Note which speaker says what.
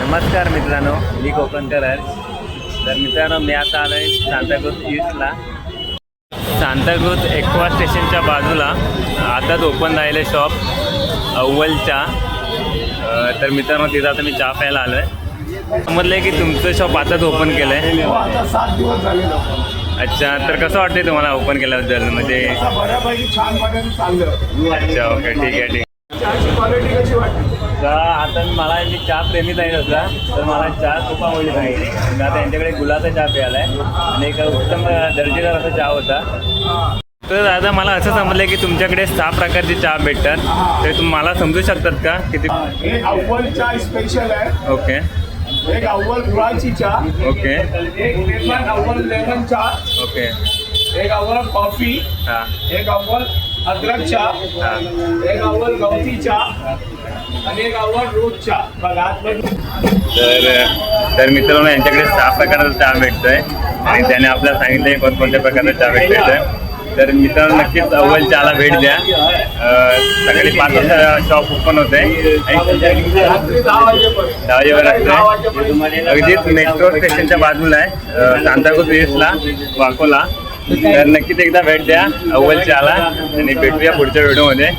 Speaker 1: नमस्कार मित्रांनो, मी कोकणकर आहे. तर मित्रांनो, मी आता आलो आहे सांताक्रूझ ईस्टला. सांताक्रूझ एक्वा स्टेशनच्या बाजूला आताच ओपन झालेलं शॉप अव्वलच्या. तर मित्रांनो, तिथं आता मी चहा प्यायला आलो आहे. समजलं आहे की तुमचं शॉप आताच ओपन केलं आहे.
Speaker 2: आता 7 दिवस झाले.
Speaker 1: अच्छा, तर कसं वाटतंय तुम्हाला ओपन केल्याबद्दल? म्हणजे
Speaker 2: बऱ्यापैकी छान वाटेल, चांगलं.
Speaker 1: अच्छा, ओके, ठीक आहे.
Speaker 2: चहाची क्वालिटी कशी वाटते?
Speaker 1: आता मी चहा प्रेमीच आहे तसा, तर मला चहा खूप आवडली पाहिजे. मी आता यांच्याकडे गुलाचा चहा प्यायला आहे आणि एक उत्तम दर्जेदार असा चहा होता. तर दादा, मला असं समजलं की तुमच्याकडे 6 प्रकारचे चहा भेटतात. तर तुम्ही मला समजू शकतात का किती?
Speaker 2: एक अव्वल चहा स्पेशल आहे.
Speaker 1: ओके
Speaker 2: एक अव्वल गुळाची चहा.
Speaker 1: ओके
Speaker 2: एक अव्वल लेमन चहा.
Speaker 1: ओके.
Speaker 2: एक अव्वल कॉफी.
Speaker 1: हां
Speaker 2: एक अव्वल अद्रक चहा.
Speaker 1: हां.
Speaker 2: एक अव्वल गवती चहा आणि एक अव्वल रोज चहा. बघा आतमध्ये.
Speaker 1: तर मित्रांनो, यांच्याकडे 6 प्रकारचा चहा भेटतोय आणि त्याने आपल्याला सांगितलं आहे कोणकोणत्या प्रकारचा चहा भेटतोय. तर मित्रांनो, नक्कीच अव्वल चहाला भेट द्या. सकाळी 5 वाजता शॉप ओपन होते आणि
Speaker 2: रात्री 10 वाजेपर्यंत.
Speaker 1: 10 वाजेपर्यंत असते. अगदीच मेट्रो स्टेशनच्या बाजूला आहे, सांताक्रूझ ईस्टला, वाकोला. तर नक्कीच एकदा भेट द्या अव्वल चहाला आणि भेटूया पुढच्या व्हिडिओमध्ये.